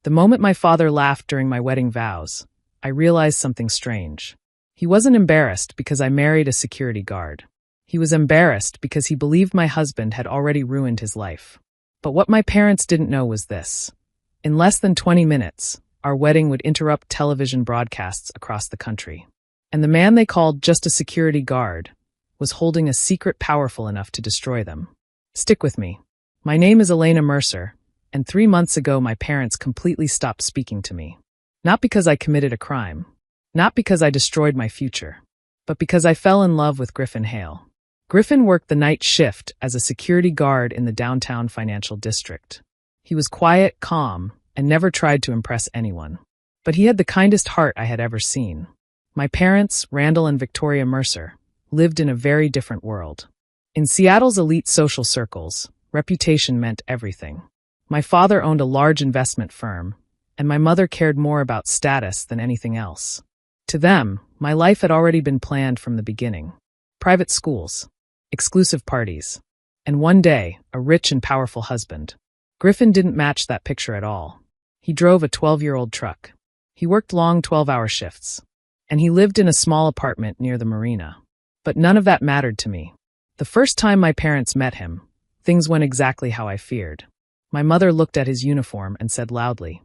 The moment my father laughed during my wedding vows, I realized something strange. He wasn't embarrassed because I married a security guard. He was embarrassed because he believed my husband had already ruined his life. But what my parents didn't know was this. In less than 20 minutes, our wedding would interrupt television broadcasts across the country. And the man they called just a security guard was holding a secret powerful enough to destroy them. Stick with me. My name is Elena Mercer, and 3 months ago my parents completely stopped speaking to me. Not because I committed a crime, not because I destroyed my future, but because I fell in love with Griffin Hale. Griffin worked the night shift as a security guard in the downtown financial district. He was quiet, calm, and never tried to impress anyone. But he had the kindest heart I had ever seen. My parents, Randall and Victoria Mercer, lived in a very different world. In Seattle's elite social circles, reputation meant everything. My father owned a large investment firm, and my mother cared more about status than anything else. To them, my life had already been planned from the beginning. Private schools, exclusive parties, and one day, a rich and powerful husband. Griffin didn't match that picture at all. He drove a 12-year-old truck. He worked long 12-hour shifts. And he lived in a small apartment near the marina. But none of that mattered to me. The first time my parents met him, things went exactly how I feared. My mother looked at his uniform and said loudly,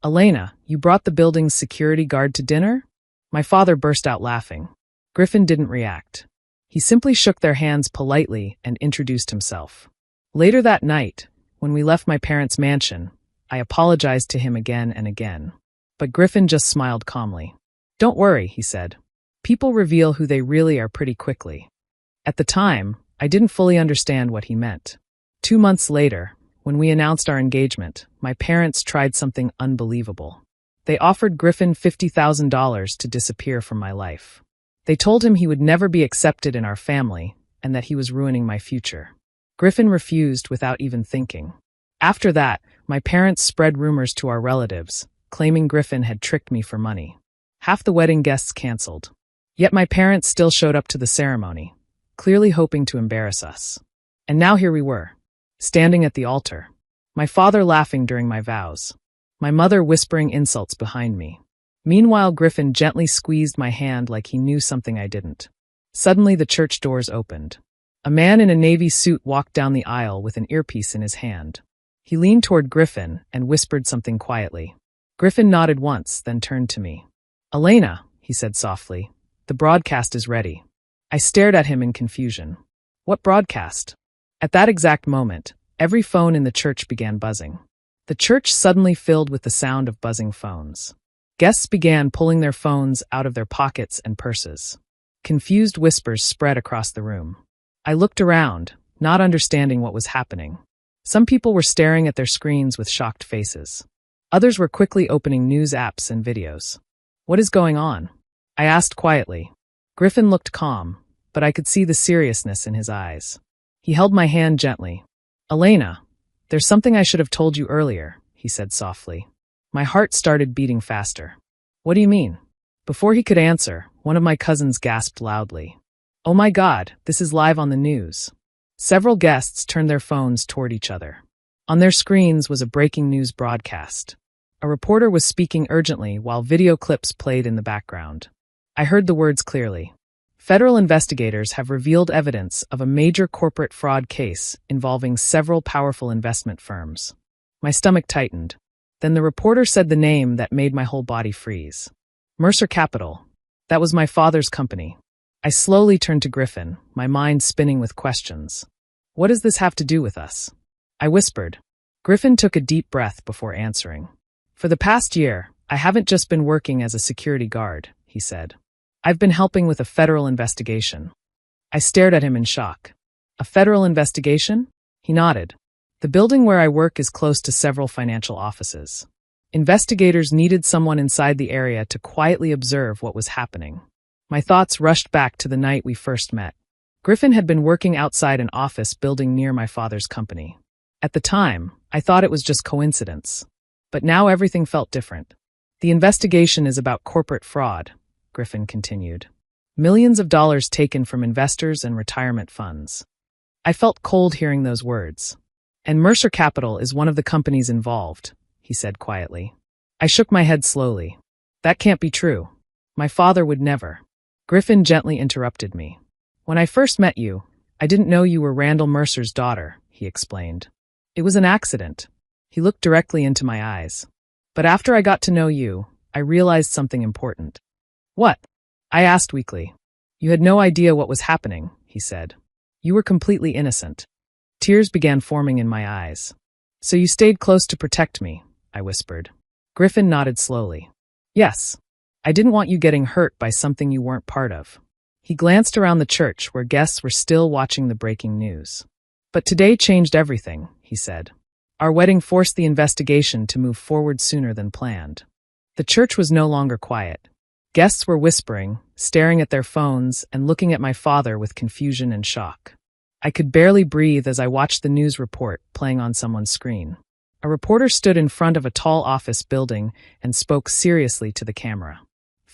"Elena, you brought the building's security guard to dinner?" My father burst out laughing. Griffin didn't react. He simply shook their hands politely and introduced himself. Later that night, when we left my parents' mansion, I apologized to him again and again. But Griffin just smiled calmly. "Don't worry," he said. "People reveal who they really are pretty quickly." At the time, I didn't fully understand what he meant. 2 months later, when we announced our engagement, my parents tried something unbelievable. They offered Griffin $50,000 to disappear from my life. They told him he would never be accepted in our family and that he was ruining my future. Griffin refused without even thinking. After that, my parents spread rumors to our relatives, claiming Griffin had tricked me for money. Half the wedding guests canceled. Yet my parents still showed up to the ceremony, clearly hoping to embarrass us. And now here we were, standing at the altar. My father laughing during my vows. My mother whispering insults behind me. Meanwhile, Griffin gently squeezed my hand like he knew something I didn't. Suddenly, the church doors opened. A man in a navy suit walked down the aisle with an earpiece in his hand. He leaned toward Griffin and whispered something quietly. Griffin nodded once, then turned to me. "Elena," he said softly, "the broadcast is ready." I stared at him in confusion. What broadcast? At that exact moment, every phone in the church began buzzing. The church suddenly filled with the sound of buzzing phones. Guests began pulling their phones out of their pockets and purses. Confused whispers spread across the room. I looked around, not understanding what was happening. Some people were staring at their screens with shocked faces. Others were quickly opening news apps and videos. "What is going on?" I asked quietly. Griffin looked calm, but I could see the seriousness in his eyes. He held my hand gently. "Elena, there's something I should have told you earlier," he said softly. My heart started beating faster. "What do you mean?" Before he could answer, one of my cousins gasped loudly. "Oh my God, this is live on the news." Several guests turned their phones toward each other. On their screens was a breaking news broadcast. A reporter was speaking urgently while video clips played in the background. I heard the words clearly. Federal investigators have revealed evidence of a major corporate fraud case involving several powerful investment firms. My stomach tightened. Then the reporter said the name that made my whole body freeze. Mercer Capital. That was my father's company. I slowly turned to Griffin, my mind spinning with questions. "What does this have to do with us?" I whispered. Griffin took a deep breath before answering. "For the past year, I haven't just been working as a security guard," he said. "I've been helping with a federal investigation." I stared at him in shock. "A federal investigation?" He nodded. "The building where I work is close to several financial offices. Investigators needed someone inside the area to quietly observe what was happening." My thoughts rushed back to the night we first met. Griffin had been working outside an office building near my father's company. At the time, I thought it was just coincidence. But now everything felt different. "The investigation is about corporate fraud," Griffin continued. "Millions of dollars taken from investors and retirement funds." I felt cold hearing those words. "And Mercer Capital is one of the companies involved," he said quietly. I shook my head slowly. That can't be true. My father would never. Griffin gently interrupted me. When I first met you, I didn't know you were Randall Mercer's daughter, he explained. It was an accident. He looked directly into my eyes. But after I got to know you, I realized something important. What? I asked weakly. You had no idea what was happening, he said. You were completely innocent. Tears began forming in my eyes. So you stayed close to protect me, I whispered. Griffin nodded slowly. Yes. I didn't want you getting hurt by something you weren't part of. He glanced around the church where guests were still watching the breaking news. But today changed everything, he said. Our wedding forced the investigation to move forward sooner than planned. The church was no longer quiet. Guests were whispering, staring at their phones, and looking at my father with confusion and shock. I could barely breathe as I watched the news report playing on someone's screen. A reporter stood in front of a tall office building and spoke seriously to the camera.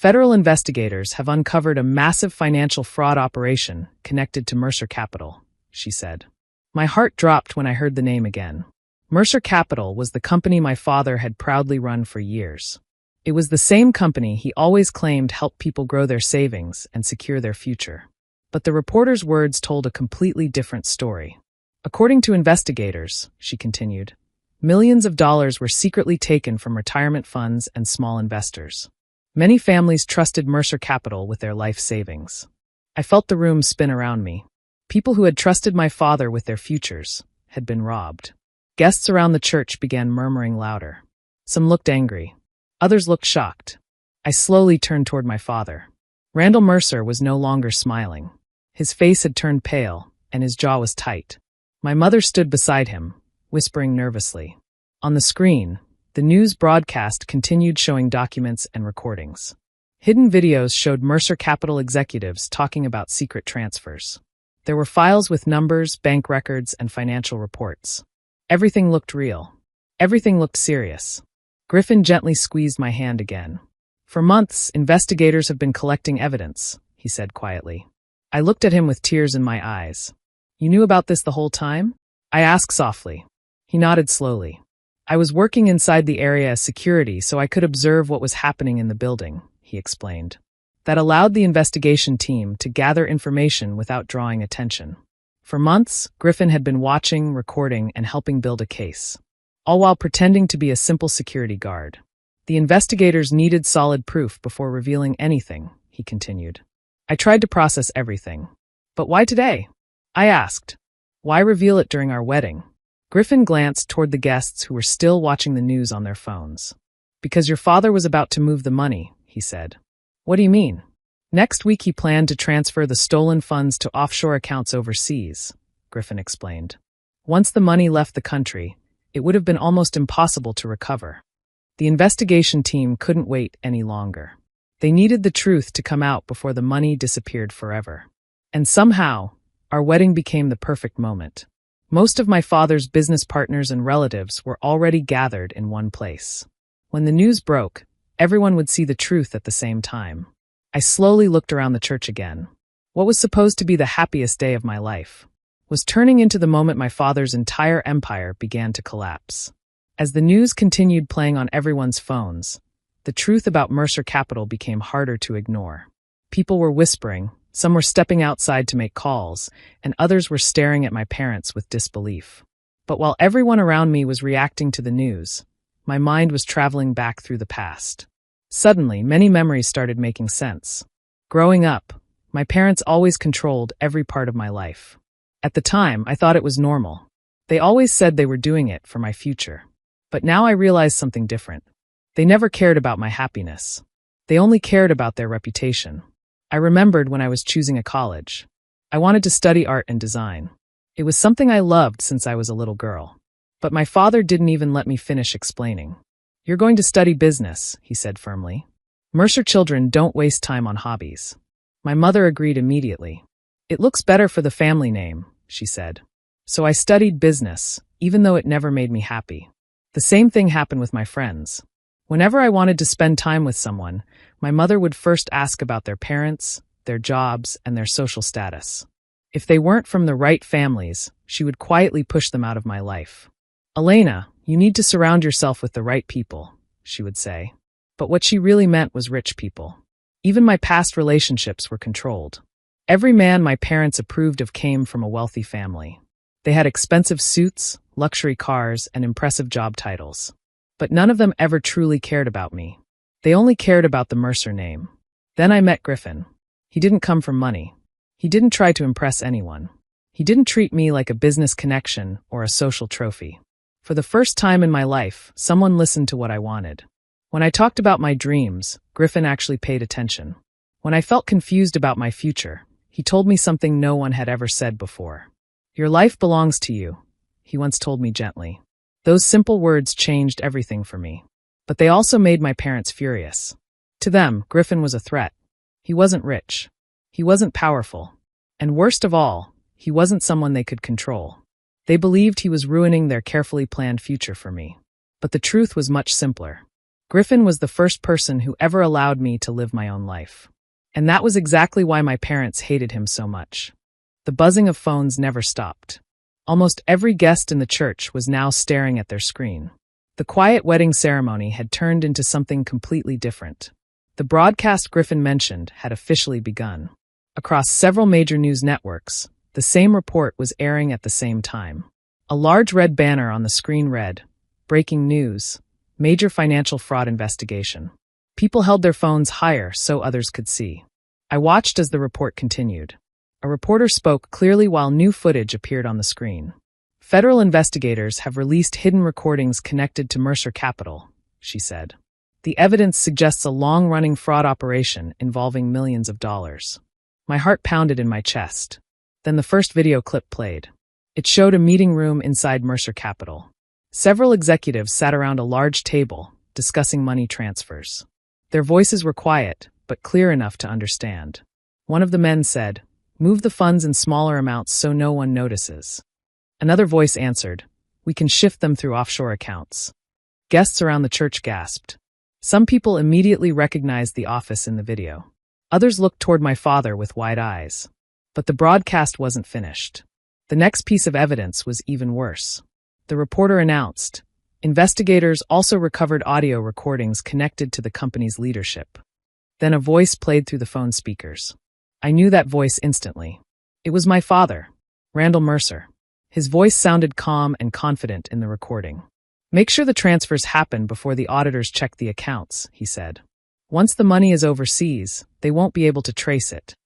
Federal investigators have uncovered a massive financial fraud operation connected to Mercer Capital, she said. My heart dropped when I heard the name again. Mercer Capital was the company my father had proudly run for years. It was the same company he always claimed helped people grow their savings and secure their future. But the reporter's words told a completely different story. According to investigators, she continued, millions of dollars were secretly taken from retirement funds and small investors. Many families trusted Mercer Capital with their life savings. I felt the room spin around me. People who had trusted my father with their futures had been robbed. Guests around the church began murmuring louder. Some looked angry. Others looked shocked. I slowly turned toward my father. Randall Mercer was no longer smiling. His face had turned pale, and his jaw was tight. My mother stood beside him, whispering nervously. On the screen, the news broadcast continued showing documents and recordings. Hidden videos showed Mercer Capital executives talking about secret transfers. There were files with numbers, bank records, and financial reports. Everything looked real. Everything looked serious. Griffin gently squeezed my hand again. For months, investigators have been collecting evidence, he said quietly. I looked at him with tears in my eyes. You knew about this the whole time? I asked softly. He nodded slowly. I was working inside the area as security so I could observe what was happening in the building, he explained. That allowed the investigation team to gather information without drawing attention. For months, Griffin had been watching, recording, and helping build a case, all while pretending to be a simple security guard. The investigators needed solid proof before revealing anything, he continued. I tried to process everything. But why today? I asked. Why reveal it during our wedding? Griffin glanced toward the guests who were still watching the news on their phones. Because your father was about to move the money, he said. What do you mean? Next week he planned to transfer the stolen funds to offshore accounts overseas, Griffin explained. Once the money left the country, it would have been almost impossible to recover. The investigation team couldn't wait any longer. They needed the truth to come out before the money disappeared forever. And somehow, our wedding became the perfect moment. Most of my father's business partners and relatives were already gathered in one place. When the news broke, everyone would see the truth at the same time. I slowly looked around the church again. What was supposed to be the happiest day of my life was turning into the moment my father's entire empire began to collapse. As the news continued playing on everyone's phones, the truth about Mercer Capital became harder to ignore. People were whispering, some were stepping outside to make calls, and others were staring at my parents with disbelief. But while everyone around me was reacting to the news, my mind was traveling back through the past. Suddenly, many memories started making sense. Growing up, my parents always controlled every part of my life. At the time, I thought it was normal. They always said they were doing it for my future. But now I realized something different. They never cared about my happiness. They only cared about their reputation. I remembered when I was choosing a college. I wanted to study art and design. It was something I loved since I was a little girl. But my father didn't even let me finish explaining. You're going to study business, he said firmly. Mercer children don't waste time on hobbies. My mother agreed immediately. It looks better for the family name, she said. So I studied business, even though it never made me happy. The same thing happened with my friends. Whenever I wanted to spend time with someone, my mother would first ask about their parents, their jobs, and their social status. If they weren't from the right families, she would quietly push them out of my life. Elena, you need to surround yourself with the right people, she would say. But what she really meant was rich people. Even my past relationships were controlled. Every man my parents approved of came from a wealthy family. They had expensive suits, luxury cars, and impressive job titles. But none of them ever truly cared about me. They only cared about the Mercer name. Then I met Griffin. He didn't come from money. He didn't try to impress anyone. He didn't treat me like a business connection or a social trophy. For the first time in my life, someone listened to what I wanted. When I talked about my dreams, Griffin actually paid attention. When I felt confused about my future, he told me something no one had ever said before. "Your life belongs to you," he once told me gently. Those simple words changed everything for me. But they also made my parents furious. To them, Griffin was a threat. He wasn't rich. He wasn't powerful. And worst of all, he wasn't someone they could control. They believed he was ruining their carefully planned future for me. But the truth was much simpler. Griffin was the first person who ever allowed me to live my own life. And that was exactly why my parents hated him so much. The buzzing of phones never stopped. Almost every guest in the church was now staring at their screen. The quiet wedding ceremony had turned into something completely different. The broadcast Griffin mentioned had officially begun. Across several major news networks, the same report was airing at the same time. A large red banner on the screen read, "Breaking news, major financial fraud investigation." People held their phones higher so others could see. I watched as the report continued. A reporter spoke clearly while new footage appeared on the screen. "Federal investigators have released hidden recordings connected to Mercer Capital," she said. "The evidence suggests a long-running fraud operation involving millions of dollars." My heart pounded in my chest. Then the first video clip played. It showed a meeting room inside Mercer Capital. Several executives sat around a large table, discussing money transfers. Their voices were quiet, but clear enough to understand. One of the men said, "Move the funds in smaller amounts so no one notices." Another voice answered, "We can shift them through offshore accounts." Guests around the church gasped. Some people immediately recognized the office in the video. Others looked toward my father with wide eyes. But the broadcast wasn't finished. The next piece of evidence was even worse. The reporter announced, "Investigators also recovered audio recordings connected to the company's leadership." Then a voice played through the phone speakers. I knew that voice instantly. It was my father, Randall Mercer. His voice sounded calm and confident in the recording. "Make sure the transfers happen before the auditors check the accounts," he said. "Once the money is overseas, they won't be able to trace it."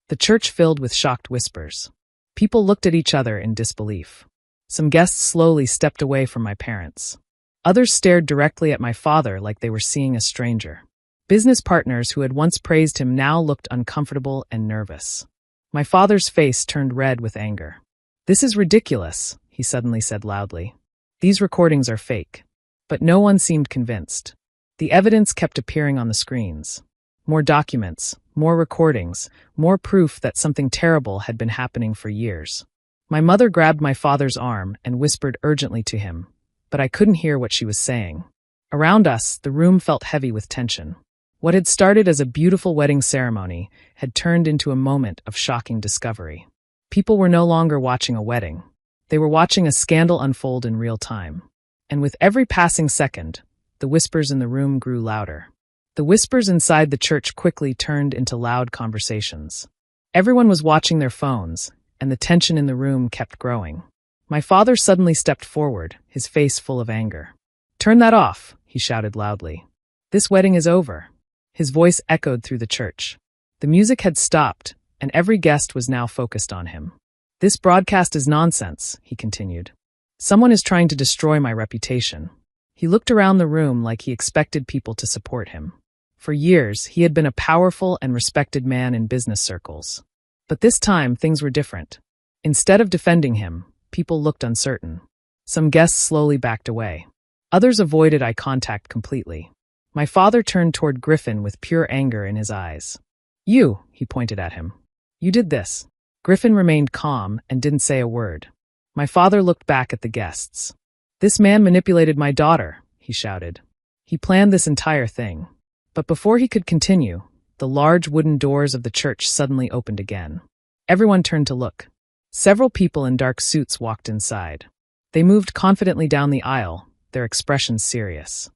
The church filled with shocked whispers. People looked at each other in disbelief. Some guests slowly stepped away from my parents. Others stared directly at my father like they were seeing a stranger. Business partners who had once praised him now looked uncomfortable and nervous. My father's face turned red with anger. "This is ridiculous," he suddenly said loudly. "These recordings are fake." But no one seemed convinced. The evidence kept appearing on the screens. More documents, more recordings, more proof that something terrible had been happening for years. My mother grabbed my father's arm and whispered urgently to him, but I couldn't hear what she was saying. Around us, the room felt heavy with tension. What had started as a beautiful wedding ceremony had turned into a moment of shocking discovery. People were no longer watching a wedding. They were watching a scandal unfold in real time. And with every passing second, the whispers in the room grew louder. The whispers inside the church quickly turned into loud conversations. Everyone was watching their phones, and the tension in the room kept growing. My father suddenly stepped forward, his face full of anger. "Turn that off," he shouted loudly. "This wedding is over." His voice echoed through the church. The music had stopped, and every guest was now focused on him. "This broadcast is nonsense," he continued. "Someone is trying to destroy my reputation." He looked around the room like he expected people to support him. For years, he had been a powerful and respected man in business circles. But this time, things were different. Instead of defending him, people looked uncertain. Some guests slowly backed away. Others avoided eye contact completely. My father turned toward Griffin with pure anger in his eyes. "You," he pointed at him. "You did this." Griffin remained calm and didn't say a word. My father looked back at the guests. "This man manipulated my daughter," he shouted. "He planned this entire thing." But before he could continue, the large wooden doors of the church suddenly opened again. Everyone turned to look. Several people in dark suits walked inside. They moved confidently down the aisle, their expressions serious.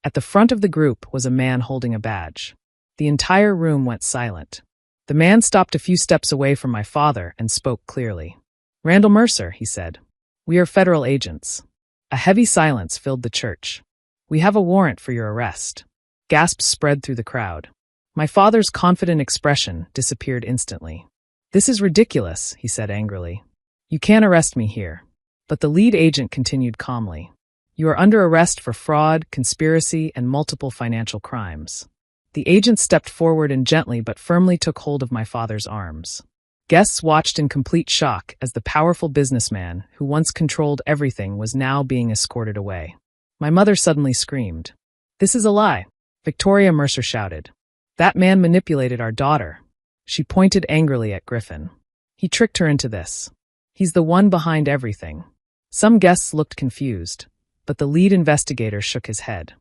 At the front of the group was a man holding a badge. The entire room went silent. The man stopped a few steps away from my father and spoke clearly. "Randall Mercer," he said. "We are federal agents." A heavy silence filled the church. "We have a warrant for your arrest." Gasps spread through the crowd. My father's confident expression disappeared instantly. "This is ridiculous," he said angrily. "You can't arrest me here." But the lead agent continued calmly. "You are under arrest for fraud, conspiracy, and multiple financial crimes." The agent stepped forward and gently but firmly took hold of my father's arms. Guests watched in complete shock as the powerful businessman who once controlled everything was now being escorted away. My mother suddenly screamed. "This is a lie!" Victoria Mercer shouted. "That man manipulated our daughter." She pointed angrily at Griffin. "He tricked her into this. He's the one behind everything." Some guests looked confused, but the lead investigator shook his head.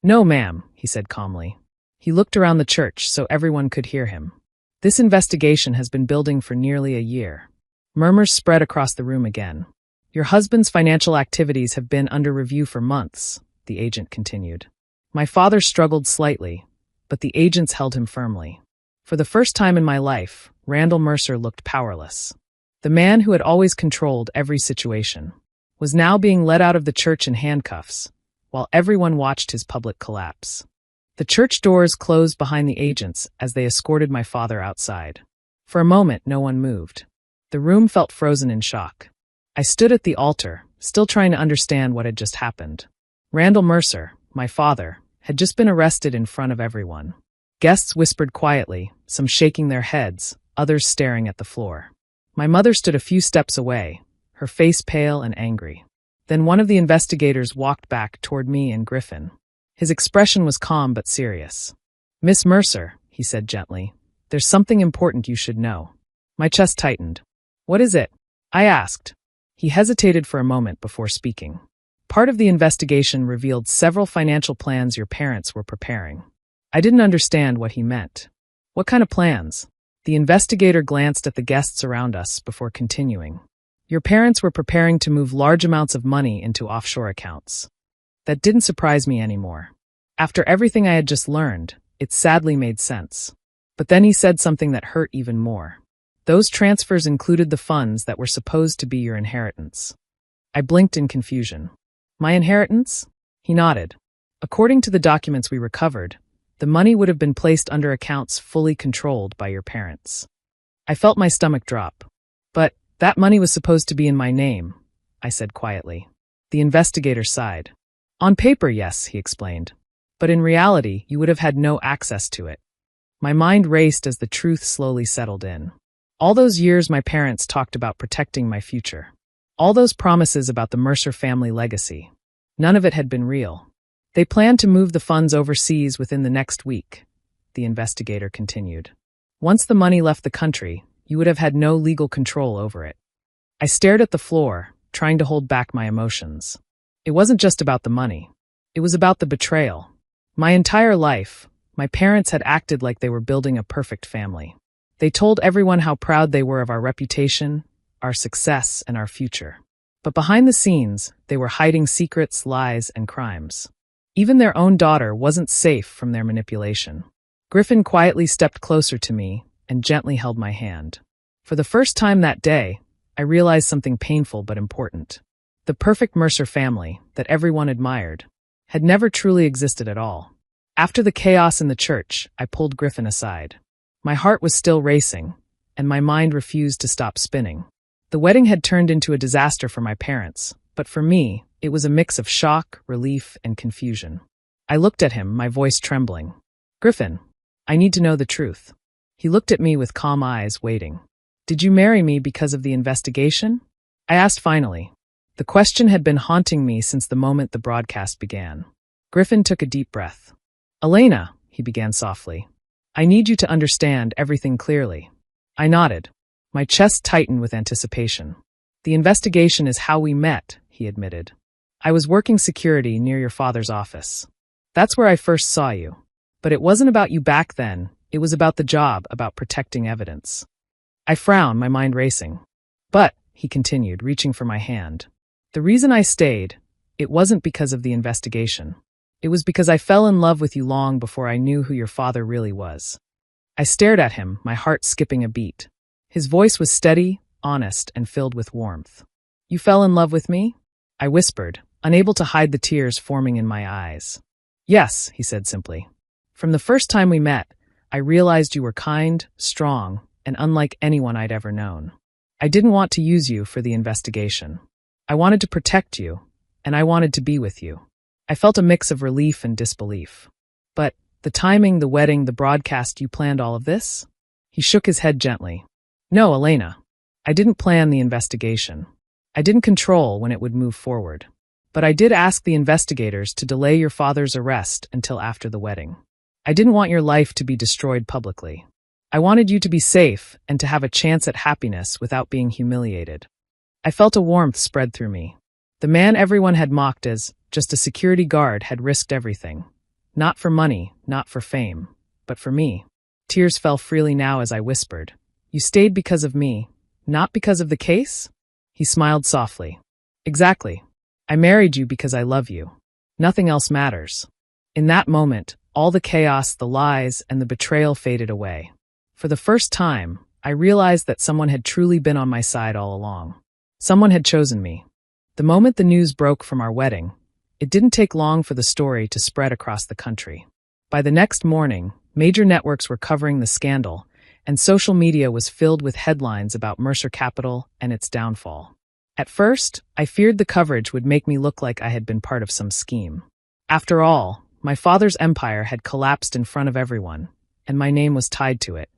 "No, ma'am," he said calmly. He looked around the church so everyone could hear him. "This investigation has been building for nearly a year." Murmurs spread across the room again. "Your husband's financial activities have been under review for months," the agent continued. My father struggled slightly, but the agents held him firmly. For the first time in my life, Randall Mercer looked powerless. The man who had always controlled every situation was now being led out of the church in handcuffs, while everyone watched his public collapse. The church doors closed behind the agents as they escorted my father outside. For a moment, no one moved. The room felt frozen in shock. I stood at the altar, still trying to understand what had just happened. Randall Mercer, my father, had just been arrested in front of everyone. Guests whispered quietly, some shaking their heads, others staring at the floor. My mother stood a few steps away, her face pale and angry. Then one of the investigators walked back toward me and Griffin. His expression was calm but serious. "Miss Mercer," he said gently, "there's something important you should know." My chest tightened. "What is it?" I asked. He hesitated for a moment before speaking. "Part of the investigation revealed several financial plans your parents were preparing." I didn't understand what he meant. "What kind of plans?" The investigator glanced at the guests around us before continuing. "Your parents were preparing to move large amounts of money into offshore accounts." That didn't surprise me anymore. After everything I had just learned, it sadly made sense. But then he said something that hurt even more. "Those transfers included the funds that were supposed to be your inheritance." I blinked in confusion. "My inheritance?" He nodded. "According to the documents we recovered, the money would have been placed under accounts fully controlled by your parents." I felt my stomach drop. "But that money was supposed to be in my name," I said quietly. The investigator sighed. "On paper, yes," he explained. "But in reality, you would have had no access to it." My mind raced as the truth slowly settled in. All those years my parents talked about protecting my future. All those promises about the Mercer family legacy. None of it had been real. "They planned to move the funds overseas within the next week," the investigator continued. "Once the money left the country, you would have had no legal control over it." I stared at the floor, trying to hold back my emotions. It wasn't just about the money. It was about the betrayal. My entire life, my parents had acted like they were building a perfect family. They told everyone how proud they were of our reputation, our success, and our future. But behind the scenes, they were hiding secrets, lies, and crimes. Even their own daughter wasn't safe from their manipulation. Griffin quietly stepped closer to me and gently held my hand. For the first time that day, I realized something painful but important. The perfect Mercer family, that everyone admired, had never truly existed at all. After the chaos in the church, I pulled Griffin aside. My heart was still racing, and my mind refused to stop spinning. The wedding had turned into a disaster for my parents, but for me, it was a mix of shock, relief, and confusion. I looked at him, my voice trembling. "Griffin, I need to know the truth." He looked at me with calm eyes, waiting. "Did you marry me because of the investigation?" I asked finally. The question had been haunting me since the moment the broadcast began. Griffin took a deep breath. "Elena," he began softly, "I need you to understand everything clearly." I nodded. My chest tightened with anticipation. "The investigation is how we met," he admitted. "I was working security near your father's office. That's where I first saw you. But it wasn't about you back then, it was about the job, about protecting evidence." I frowned, my mind racing. "But," he continued, reaching for my hand, "the reason I stayed, it wasn't because of the investigation. It was because I fell in love with you long before I knew who your father really was. I stared at him, my heart skipping a beat. His voice was steady, honest, and filled with warmth. You fell in love with me? I whispered, unable to hide the tears forming in my eyes. Yes, he said simply. From the first time we met, I realized you were kind, strong, and unlike anyone I'd ever known. I didn't want to use you for the investigation. I wanted to protect you, and I wanted to be with you. I felt a mix of relief and disbelief. But the timing, the wedding, the broadcast, you planned all of this? He shook his head gently. No, Elena. I didn't plan the investigation. I didn't control when it would move forward. But I did ask the investigators to delay your father's arrest until after the wedding. I didn't want your life to be destroyed publicly. I wanted you to be safe and to have a chance at happiness without being humiliated. I felt a warmth spread through me. The man everyone had mocked as just a security guard had risked everything. Not for money, not for fame, but for me. Tears fell freely now as I whispered, You stayed because of me, not because of the case? He smiled softly. Exactly. I married you because I love you. Nothing else matters. In that moment, all the chaos, the lies, and the betrayal faded away. For the first time, I realized that someone had truly been on my side all along. Someone had chosen me. The moment the news broke from our wedding, it didn't take long for the story to spread across the country. By the next morning, major networks were covering the scandal, and social media was filled with headlines about Mercer Capital and its downfall. At first, I feared the coverage would make me look like I had been part of some scheme. After all, my father's empire had collapsed in front of everyone, and my name was tied to it.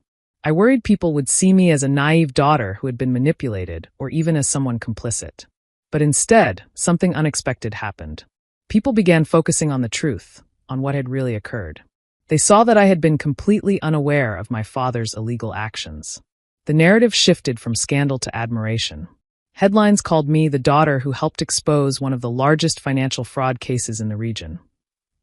I worried people would see me as a naive daughter who had been manipulated, or even as someone complicit. But instead, something unexpected happened. People began focusing on the truth, on what had really occurred. They saw that I had been completely unaware of my father's illegal actions. The narrative shifted from scandal to admiration. Headlines called me the daughter who helped expose one of the largest financial fraud cases in the region,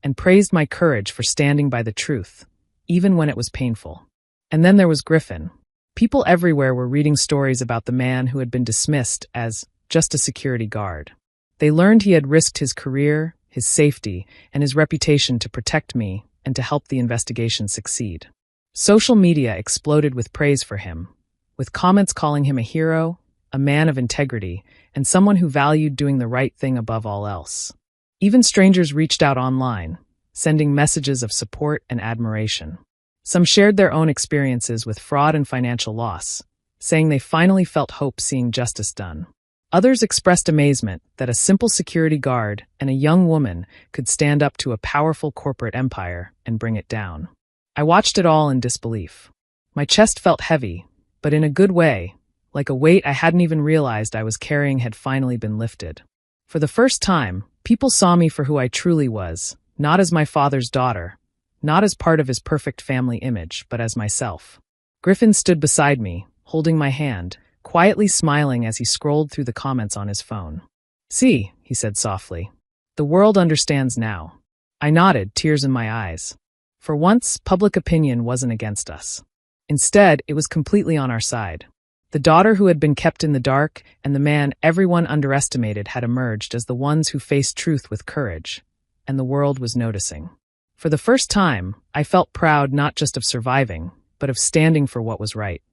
and praised my courage for standing by the truth, even when it was painful. And then there was Griffin. People everywhere were reading stories about the man who had been dismissed as just a security guard. They learned he had risked his career, his safety, and his reputation to protect me and to help the investigation succeed. Social media exploded with praise for him, with comments calling him a hero, a man of integrity, and someone who valued doing the right thing above all else. Even strangers reached out online, sending messages of support and admiration. Some shared their own experiences with fraud and financial loss, saying they finally felt hope seeing justice done. Others expressed amazement that a simple security guard and a young woman could stand up to a powerful corporate empire and bring it down. I watched it all in disbelief. My chest felt heavy, but in a good way, like a weight I hadn't even realized I was carrying had finally been lifted. For the first time, people saw me for who I truly was, not as my father's daughter, not as part of his perfect family image, but as myself. Griffin stood beside me, holding my hand, quietly smiling as he scrolled through the comments on his phone. See, he said softly. The world understands now. I nodded, tears in my eyes. For once, public opinion wasn't against us. Instead, it was completely on our side. The daughter who had been kept in the dark and the man everyone underestimated had emerged as the ones who faced truth with courage, and the world was noticing. For the first time, I felt proud not just of surviving, but of standing for what was right.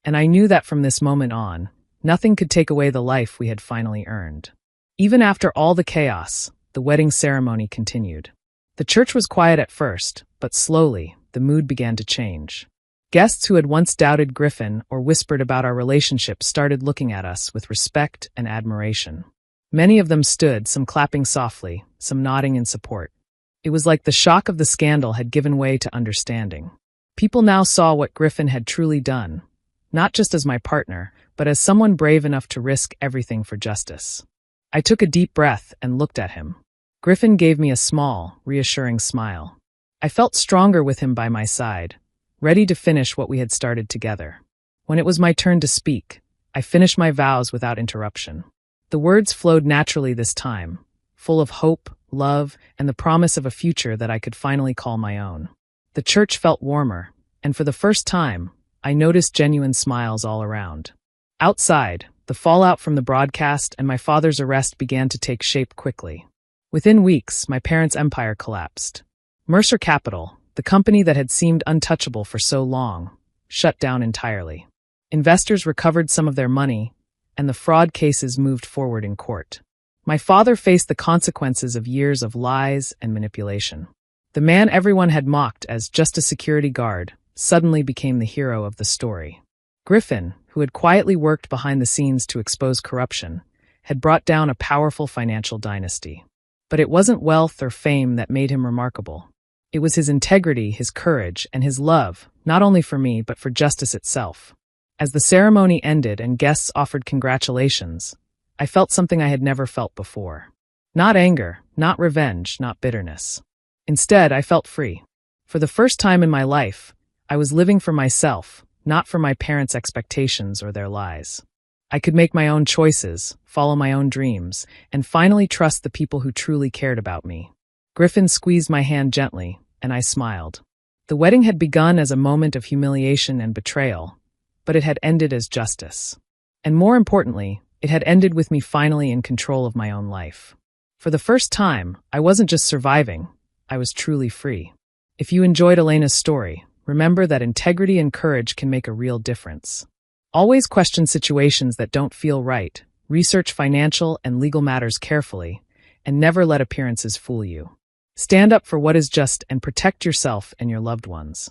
And I knew that from this moment on, nothing could take away the life we had finally earned. Even after all the chaos, the wedding ceremony continued. The church was quiet at first, but slowly, the mood began to change. Guests who had once doubted Griffin or whispered about our relationship started looking at us with respect and admiration. Many of them stood, some clapping softly, some nodding in support. It was like the shock of the scandal had given way to understanding. People now saw what Griffin had truly done, not just as my partner, but as someone brave enough to risk everything for justice. I took a deep breath and looked at him. Griffin gave me a small, reassuring smile. I felt stronger with him by my side, ready to finish what we had started together. When it was my turn to speak, I finished my vows without interruption. The words flowed naturally this time, full of hope, love, and the promise of a future that I could finally call my own. The church felt warmer, and for the first time, I noticed genuine smiles all around. Outside, the fallout from the broadcast and my father's arrest began to take shape quickly. Within weeks, my parents' empire collapsed. Mercer Capital, the company that had seemed untouchable for so long, shut down entirely. Investors recovered some of their money, and the fraud cases moved forward in court. My father faced the consequences of years of lies and manipulation. The man everyone had mocked as just a security guard suddenly became the hero of the story. Griffin, who had quietly worked behind the scenes to expose corruption, had brought down a powerful financial dynasty. But it wasn't wealth or fame that made him remarkable. It was his integrity, his courage, and his love, not only for me, but for justice itself. As the ceremony ended and guests offered congratulations, I felt something I had never felt before. Not anger, not revenge, not bitterness. Instead, I felt free. For the first time in my life, I was living for myself, not for my parents' expectations or their lies. I could make my own choices, follow my own dreams, and finally trust the people who truly cared about me. Griffin squeezed my hand gently, and I smiled. The wedding had begun as a moment of humiliation and betrayal, but it had ended as justice. And more importantly, it had ended with me finally in control of my own life. For the first time, I wasn't just surviving, I was truly free. If you enjoyed Elena's story, remember that integrity and courage can make a real difference. Always question situations that don't feel right, research financial and legal matters carefully, and never let appearances fool you. Stand up for what is just and protect yourself and your loved ones.